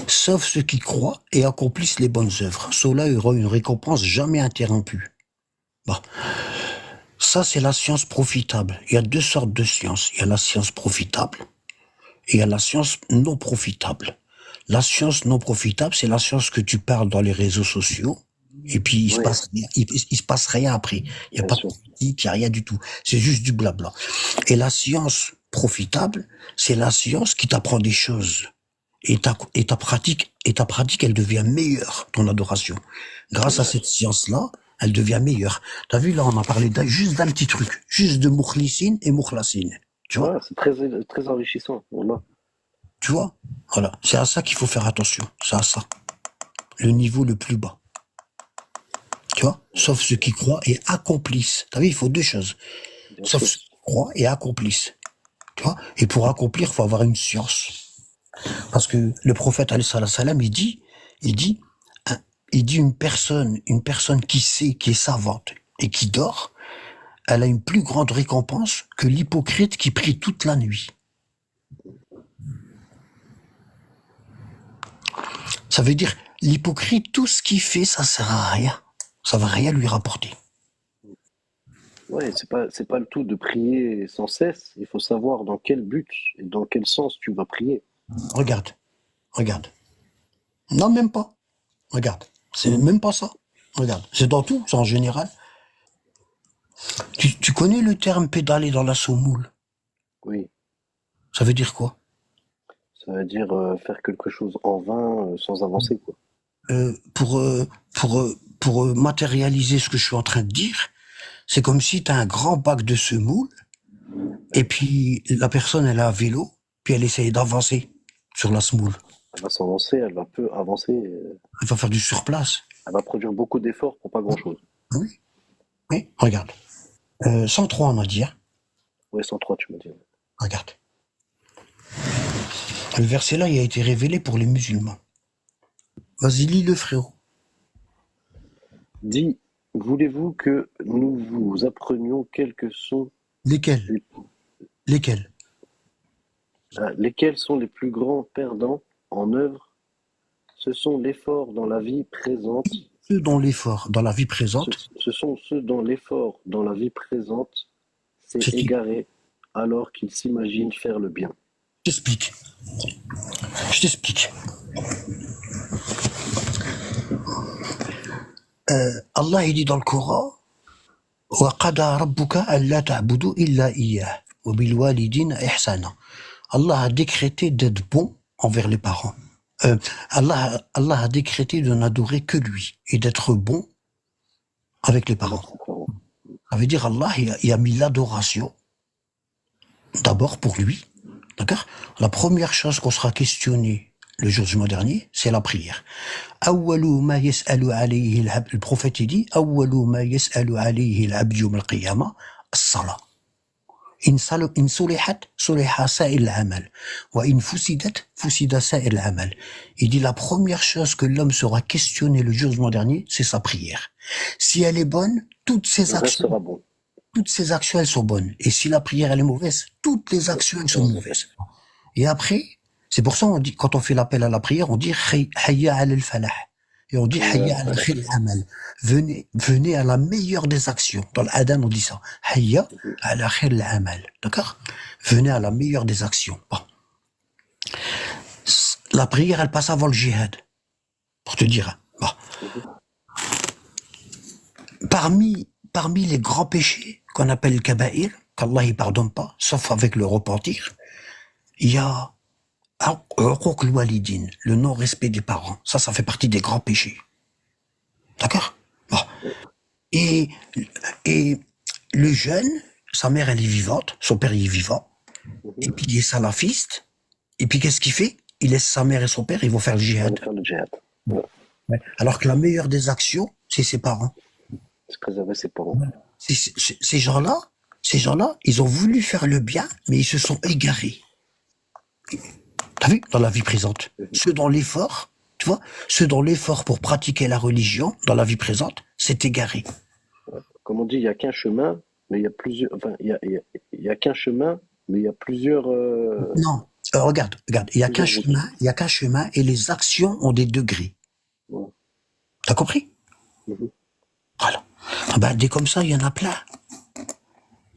sauf ceux qui croient et accomplissent les bonnes œuvres. Ceux-là auront une récompense jamais interrompue. Bon. Ça, c'est la science profitable. Il y a 2 sortes de sciences. Il y a la science profitable et il y a la science non profitable. La science non profitable, c'est la science que tu parles dans les réseaux sociaux, et puis il se Oui, passe rien, il se passe rien après. Il y a bien pas de sûr. politique, il y a rien du tout. C'est juste du blabla. Et la science profitable, c'est la science qui t'apprend des choses. Et ta pratique, elle devient meilleure, ton adoration. Grâce à cette science-là, elle devient meilleure. T'as vu, là, on a parlé juste d'un petit truc. Juste de Moukhlisine et Moukhlassine. Tu vois? Ouais, c'est très enrichissant. Voilà. Tu vois? Voilà. C'est à ça qu'il faut faire attention. C'est à ça. le niveau le plus bas. Tu vois? Sauf ceux qui croient et accomplissent. T'as vu, il faut deux choses. Bien Sauf sûr. ceux qui croient et accomplissent. Tu vois? Et pour accomplir, il faut avoir une science. Parce que le prophète, alayhi salam, il dit, hein, une personne qui sait, qui est savante et qui dort, elle a une plus grande récompense que l'hypocrite qui prie toute la nuit. Ça veut dire, l'hypocrite, tout ce qu'il fait, ça sert à rien. Ça va rien lui rapporter. Ouais, c'est pas le tout de prier sans cesse. Il faut savoir dans quel but et dans quel sens tu vas prier. Regarde, regarde. Non, même pas. Regarde. C'est même pas ça. Regarde. C'est dans tout, c'est en général. Tu connais le terme pédaler dans la semoule? Oui, Ça veut dire quoi? ça veut dire faire quelque chose en vain sans avancer, quoi. Pour matérialiser ce que je suis en train de dire, c'est comme si tu as un grand bac de semoule, et puis la personne, elle a un vélo, puis elle essaye d'avancer sur la semoule. Elle va s'avancer, elle va peu avancer, Elle va faire du surplace. elle va produire beaucoup d'efforts pour pas grand-chose. Oui, oui, regarde. 103, on a dit, hein. Ouais, 103, tu m'as dit. Regarde. Le verset là, il a été révélé pour les musulmans. Vas-y, lis-le, frérot. Dis, voulez-vous que nous vous apprenions Lesquels? Lesquels? lesquels sont les plus grands perdants en œuvre? Ce sont l'effort dans la vie présente. Ceux dont l'effort dans la vie présente, Ce sont ceux dont l'effort dans la vie présente s'est c'est qui? égaré alors qu'ils s'imaginent faire le bien. Je t'explique. Je t'explique. Allah, il dit dans le Coran, وَقَضَى رَبُّكَ أَلَّا تَعْبُدُوا إِلَّا إِيَّاهُ وَبِالْوَالِدَيْنِ إِحْسَانًا. Allah a décrété d'être bon envers les parents. Allah a décrété de n'adorer que lui et d'être bon avec les parents. Ça veut dire Allah, il a mis l'adoration d'abord pour lui. D'accord? La première chose qu'on sera questionné le jour du jugement dernier, c'est la prière. Le prophète il dit أول ما يسأل عليه العبد يوم القيامة الصلاة. إن صلحت صلح سائر العمل وإن فسدت فسد سائر العمل. Il dit la première chose que l'homme sera questionné le jour du jugement dernier, c'est sa prière. Si elle est bonne, toutes ses Le reste actions, sera bon. elles sont bonnes. Et si la prière elle est mauvaise, toutes les actions elles sont mauvaises. Et après, c'est pour ça on dit, quand on fait l'appel à la prière, on dit hayya al falah. Et on dit hayya al khayr amal. Venez à la meilleure des actions. Dans l'Adhan, on dit ça. Hayya al khayr amal. D'accord? Venez à la meilleure des actions. Bon. La prière, elle passe avant le djihad. Pour te dire. Bon. Parmi les grands péchés qu'on appelle le kaba'ir, qu'Allah ne pardonne pas, sauf avec le repentir, il y a le non-respect des parents. Ça fait partie des grands péchés. D'accord? Bon. Et le jeune, sa mère elle est vivante, son père il est vivant, et puis il est salafiste, et puis qu'est-ce qu'il fait? Il laisse sa mère et son père, ils vont faire le On djihad. va faire le djihad. Ouais. Alors que la meilleure des actions, c'est ses parents. Se préserver ses parents. Ces gens-là, ils ont voulu faire le bien, mais ils se sont égarés. T'as vu? Dans la vie présente. Ceux dans l'effort, tu vois, ceux dans l'effort pour pratiquer la religion, dans la vie présente, c'est égaré. Comme on dit, il n'y a qu'un chemin, mais il y a plusieurs. Enfin, il y a qu'un chemin, mais il y a plusieurs. Non, regarde, il y a qu'un chemin et les actions ont des degrés. Ouais. T'as compris? Voilà. Ah ben, des comme ça, il y en a plein.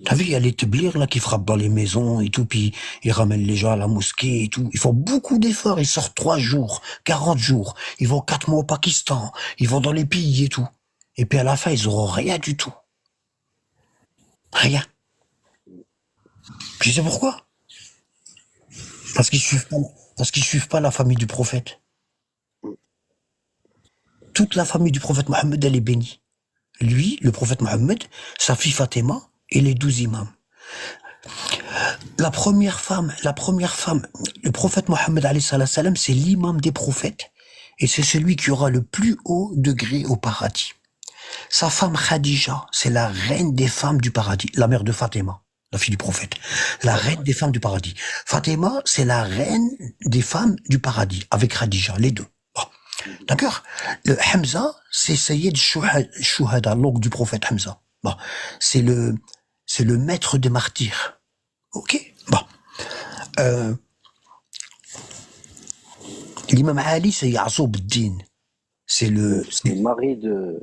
T'as vu, il y a les teblirs là qui frappent dans les maisons et tout, puis ils ramènent les gens à la mosquée et tout. Ils font beaucoup d'efforts, ils sortent 3 jours, 40 jours, ils vont 4 mois au Pakistan, ils vont dans les pays et tout. Et puis à la fin, ils auront rien du tout. Rien. Tu sais pourquoi? Parce qu'ils suivent pas la famille du prophète. Toute la famille du prophète Mohammed, elle est bénie. Lui, le prophète Mohammed, sa fille Fatima et les 12 imams. La première femme, le prophète Mohammed alayhi salam, c'est l'imam des prophètes et c'est celui qui aura le plus haut degré au paradis. Sa femme Khadija, c'est la reine des femmes du paradis, la mère de Fatima, la fille du prophète, la reine des femmes du paradis. Fatima, c'est la reine des femmes du paradis, avec Khadija, les deux. Bon. D'accord? Le Hamza, c'est Sayyid Shuhada, l'oncle du prophète Hamza. Bon. C'est le maître des martyrs. Ok? Bon. L'imam Ali, c'est Ya'zoub ad-Din. C'est Le mari de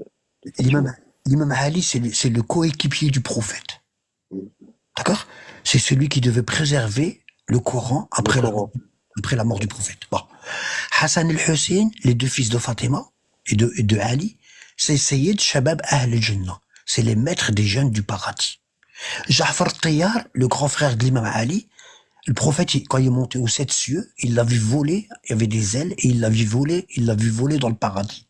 Fatima. l'imam Ali, c'est le coéquipier du prophète. D'accord? C'est celui qui devait préserver le Coran Le Coran. après la mort du prophète. Bon. Hassan et Hussein, les deux fils de Fatima et de Ali, c'est Sayyid Shabab Ahl al-Jannah. C'est les maîtres des jeunes du paradis. Ja'far al-Tayyar, le grand frère de l'imam Ali, le prophète, quand il est monté aux 7 cieux, il l'a vu voler, il y avait des ailes, et il l'a vu voler dans le paradis.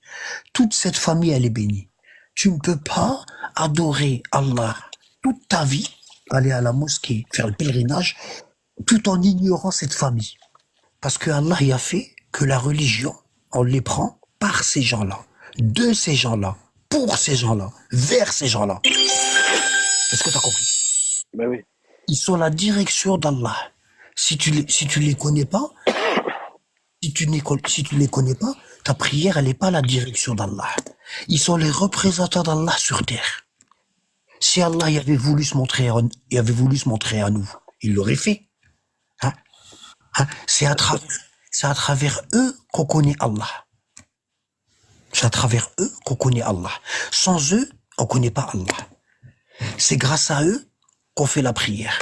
Toute cette famille, elle est bénie. Tu ne peux pas adorer Allah toute ta vie, aller à la mosquée, faire le pèlerinage, tout en ignorant cette famille. Parce que Allah y a fait que la religion, on les prend par ces gens-là, de ces gens-là, pour ces gens-là, vers ces gens-là. Est-ce que tu as compris? Ben oui. Ils sont la direction d'Allah. Si tu les connais pas, si tu les connais pas, ta prière, elle n'est pas la direction d'Allah. Ils sont les représentants d'Allah sur terre. Si Allah y avait voulu se montrer à nous, il l'aurait fait. Hein? C'est à travers eux qu'on connaît Allah. C'est à travers eux qu'on connaît Allah. Sans eux, on connaît pas Allah. C'est grâce à eux qu'on fait la prière.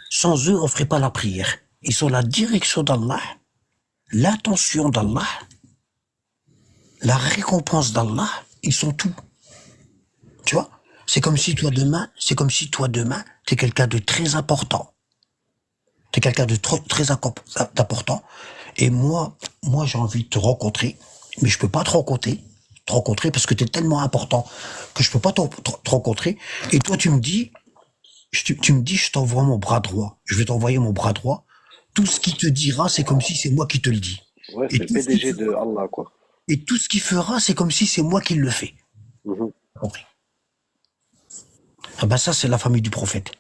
Sans eux, on ferait pas la prière. Ils sont la direction d'Allah, l'attention d'Allah, la récompense d'Allah. Ils sont tout. Tu vois? C'est comme si toi demain, t'es quelqu'un de très important. T'es quelqu'un de très important. Et moi, j'ai envie de te rencontrer, mais je peux pas te rencontrer parce que t'es tellement important que je peux pas te rencontrer. Et toi, tu me dis, je t'envoie mon bras droit. Je vais t'envoyer mon bras droit. Tout ce qu'il te dira, c'est comme si c'est moi qui te le dis. Ouais, Et c'est le tout ce qu'il PDG de fera, Allah, quoi. et tout ce qu'il fera, c'est comme si c'est moi qui le fais. Mhm. Compris? Ah ben ça, c'est la famille du prophète.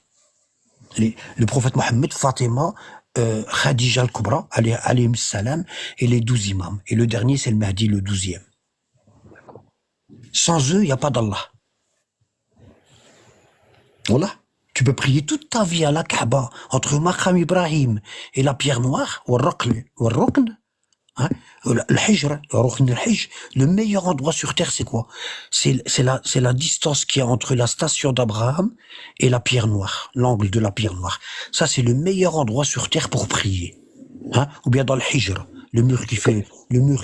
Le prophète Mohammed, Fatima, Khadija al-Kubra, alayhim salam, et les 12 imams. Et le dernier, c'est le Mahdi, le 12e. Sans eux, il n'y a pas d'Allah. Voilà. Tu peux prier toute ta vie à la Kaaba, entre Maqam Ibrahim et la pierre noire, ou Rukn, hein, le Hijr, Rukn al-Hijr, le meilleur endroit sur terre, c'est quoi? C'est la distance qu'il y a entre la station d'Abraham et la pierre noire, l'angle de la pierre noire. Ça, c'est le meilleur endroit sur terre pour prier. Hein? Ou bien dans le Hijr, le mur qui est Comme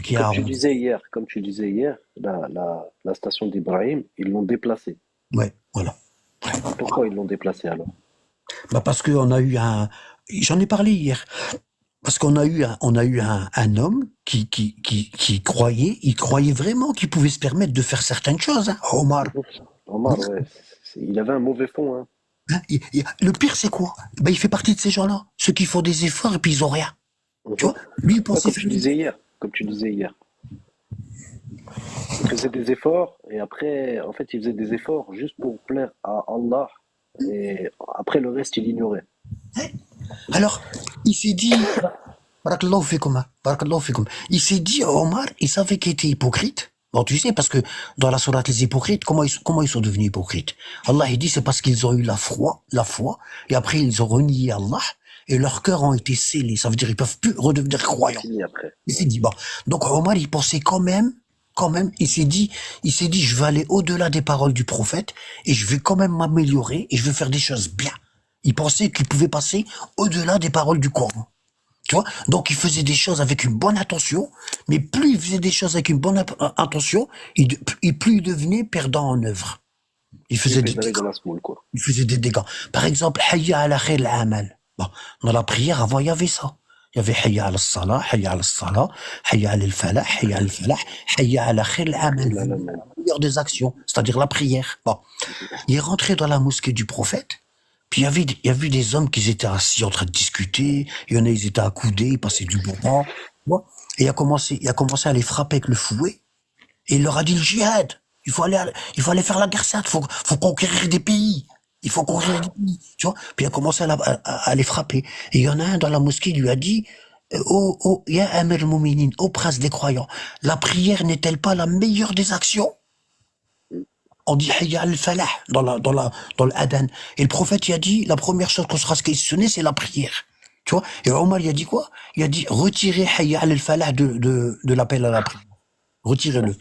tu arrondi. disais hier, la station d'Ibrahim, ils l'ont déplacée. Ouais, voilà. Pourquoi ils l'ont déplacée alors? Bah parce qu'on a eu j'en ai parlé hier. Parce qu'on a eu un homme qui croyait, il croyait vraiment qu'il pouvait se permettre de faire certaines choses, hein, Omar. Omar, ouais, il avait un mauvais fond, hein. Hein, le pire, c'est quoi? Ben, il fait partie de ces gens-là. Ceux qui font des efforts et puis ils ont rien. Tu vois? Lui, il Ouais, pensait faire comme tu disais hier. Il faisait des efforts et après, en fait, il faisait des efforts juste pour plaire à Allah et après le reste, il ignorait. Alors, il s'est dit, Barakallahu fikum, hein, Barakallahu fikum. Il s'est dit, Omar, il savait qu'il était hypocrite. Bon, tu sais, parce que dans la sourate, les hypocrites, comment ils sont devenus hypocrites? Allah, il dit, c'est parce qu'ils ont eu la foi, et après, ils ont renié Allah, et leurs cœurs ont été scellés. Ça veut dire, ils peuvent plus redevenir croyants. Fini après. Il s'est dit, bon. Donc, Omar, il pensait quand même, il s'est dit, je vais aller au-delà des paroles du prophète, et je vais quand même m'améliorer, et je vais faire des choses bien. Il pensait qu'il pouvait passer au-delà des paroles du Coran. Tu vois? Donc, il faisait des choses avec une bonne intention, mais plus il faisait des choses avec une bonne intention, plus il devenait perdant en œuvre. Il faisait des Pédaler dégâts. dans la semoule, quoi. Il faisait des dégâts. Par exemple, Hayya ala khayr al-amal. Bon, dans la prière, avant, il y avait ça. Il y avait Hayya ala salah, Hayya ala salah, Hayya ala al-falah, Hayya ala al-falah, Hayya ala khayr al-amal. Là, là, La meilleure des actions, c'est-à-dire la prière. Bon. Il est rentré dans la mosquée du prophète. Puis il y avait des hommes qui étaient assis en train de discuter. Il y en a, ils étaient accoudés, ils passaient du bon temps. Tu vois. Et il a commencé à les frapper avec le fouet. Et il leur a dit le djihad. Il faut aller faire la guerre sainte. Faut conquérir des pays. Il faut conquérir des pays. Tu vois. Puis il a commencé à les frapper. Et il y en a un dans la mosquée, il lui a dit, oh, ya Amir al-Mouminin, ô prince des croyants, la prière n'est-elle pas la meilleure des actions? On dit Hayya al-Falah dans l'Adhan. Et le prophète, il a dit, la première chose qu'on sera questionné, c'est la prière. Tu vois? Et Omar, il a dit quoi? Il a dit, retirez Hayya al-Falah de l'appel à la prière. Retirez-le.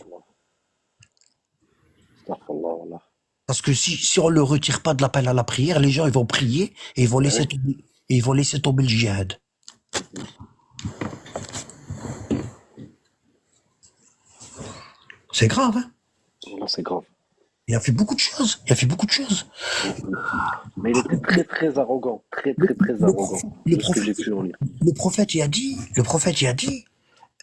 Astaghfirullah, astaghfirullah, wallah. Parce que si on le retire pas de l'appel à la prière, les gens, ils vont prier et ils vont Bah laisser oui. tomber, et ils vont laisser tomber le djihad. C'est grave, hein? Non, c'est grave. Il a fait beaucoup de choses. Il a fait beaucoup de choses. Mm, mm. Mais il était très très arrogant, très Le, très très le arrogant, prophète, le de ce que prophète, j'ai pu en lire. le prophète,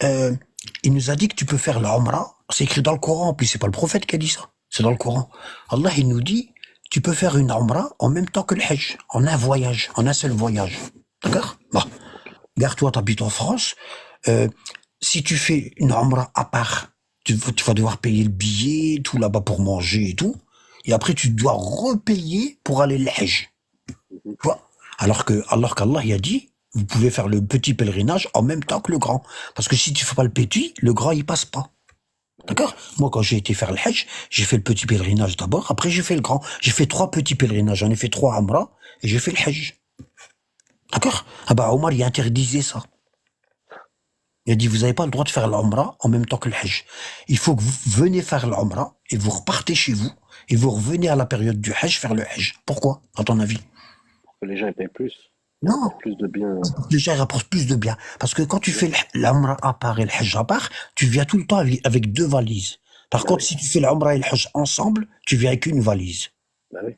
euh, il nous a dit que tu peux faire la Umrah. C'est écrit dans le Coran. En plus, c'est pas le prophète qui a dit ça. C'est dans le Coran. Allah, il nous dit, tu peux faire une Umrah en même temps que le Hajj. En un voyage. En un seul voyage. D'accord? Bon. Regarde-toi, t'habites en France. Euh, si tu fais une Umrah à part, tu vas devoir payer le billet, tout là-bas pour manger et tout. Et après, tu dois repayer pour aller le Hajj. Mhm. Tu vois? Alors qu'Allah, il a dit, vous pouvez faire le petit pèlerinage en même temps que le grand. Parce que si tu fais pas le petit, le grand, il passe pas. D'accord? Moi, quand j'ai été faire le Hajj, j'ai fait le petit pèlerinage d'abord, après j'ai fait le grand. J'ai fait 3 petits pèlerinages. J'en ai fait 3 Umrah et j'ai fait le Hajj. D'accord? Ah bah, Omar, il interdisait ça. Il a dit, vous n'avez pas le droit de faire l'Umrah en même temps que le Hajj. Il faut que vous venez faire l'Umrah et vous repartez chez vous et vous revenez à la période du Hajj faire le Hajj. Pourquoi, à ton avis? Pour que les gens ils payent plus, ils Non, rapportent plus de biens. les gens rapportent plus de bien. Parce que quand tu fais l'Umrah à part et le Hajj à part, tu viens tout le temps avec 2 valises. Par Bah contre, oui, si tu fais l'Umrah et le Hajj ensemble, tu viens avec une valise. bah oui.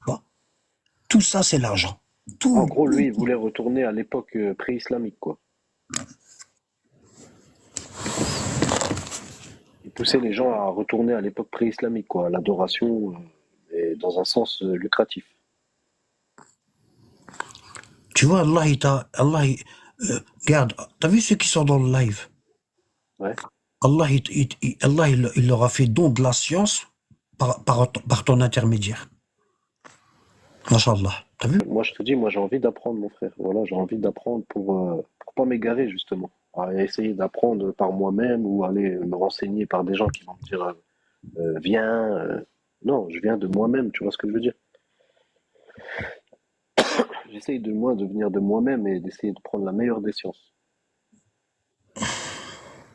Tu vois. Tout ça, c'est l'argent. En Tout, gros, lui, il voulait retourner à l'époque pré-islamique, quoi. Il poussait les gens à retourner à l'époque pré-islamique, quoi, à l'adoration, et dans un sens lucratif. tu vois, regarde, t'as vu ceux qui sont dans le live? Ouais. Allah, il leur a fait don de la science par ton intermédiaire. Masha'Allah. T'as vu? Moi, je te dis, moi, j'ai envie d'apprendre, mon frère. Voilà, j'ai envie d'apprendre pour pas m'égarer, justement. À essayer d'apprendre par moi-même ou aller me renseigner par des gens qui vont me dire, viens. Non, je viens de moi-même, tu vois ce que je veux dire? J'essaye de moi de venir de moi-même et d'essayer de prendre la meilleure des sciences.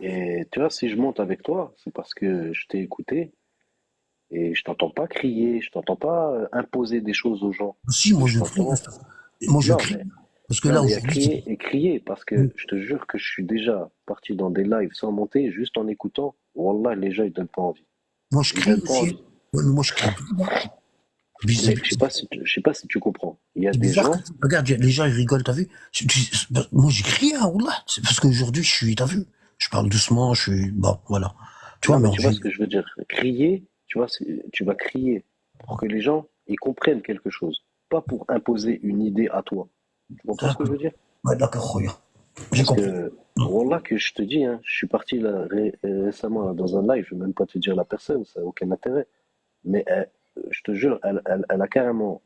Et tu vois, si je monte avec toi, c'est parce que je t'ai écouté et je t'entends pas crier, je t'entends pas imposer des choses aux gens. Si, moi Je je crie. t'entends. Moi je Non, crie. mais Parce que non, là, mais il y a aujourd'hui, crier et crier parce que je te jure que je suis déjà parti dans des lives sans monter, juste en écoutant. Wallah, les gens ils donnent pas envie. moi je Ils crie donnent pas aussi. envie. Ouais, mais moi je crie. Mais je sais pas si tu comprends. Il y a C'est des bizarre. gens. Regarde, les gens ils rigolent, t'as vu? Moi j'ai crié, hein, Wallah. C'est parce qu'aujourd'hui t'as vu? Je parle doucement, bon, voilà. Tu vois, Non, mais mais en tu vois vrai, ce que je veux dire. Crier, tu vois, tu vas crier pour que les gens ils comprennent quelque chose, pas pour imposer une idée à toi. Tu comprends ce que je d'accord. veux dire? Ouais, d'accord, regarde. J'ai Parce compris. que, Wallah, que je te dis, hein, je suis parti là, récemment là, dans un live, je vais même pas te dire la personne, ça n'a aucun intérêt. Mais je te jure, elle a carrément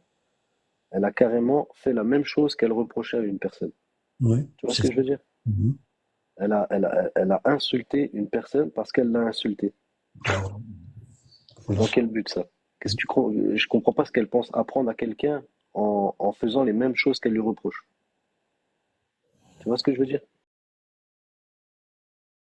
fait la même chose qu'elle reprochait à une personne. Oui, Tu vois ce c'est que ça. je veux dire? Mhm. Elle a insulté une personne parce qu'elle l'a insulté. Ah, ouais. Dans Oui. quel but ça? Je comprends pas ce qu'elle pense apprendre à quelqu'un en faisant les mêmes choses qu'elle lui reproche. Tu vois ce que je veux dire?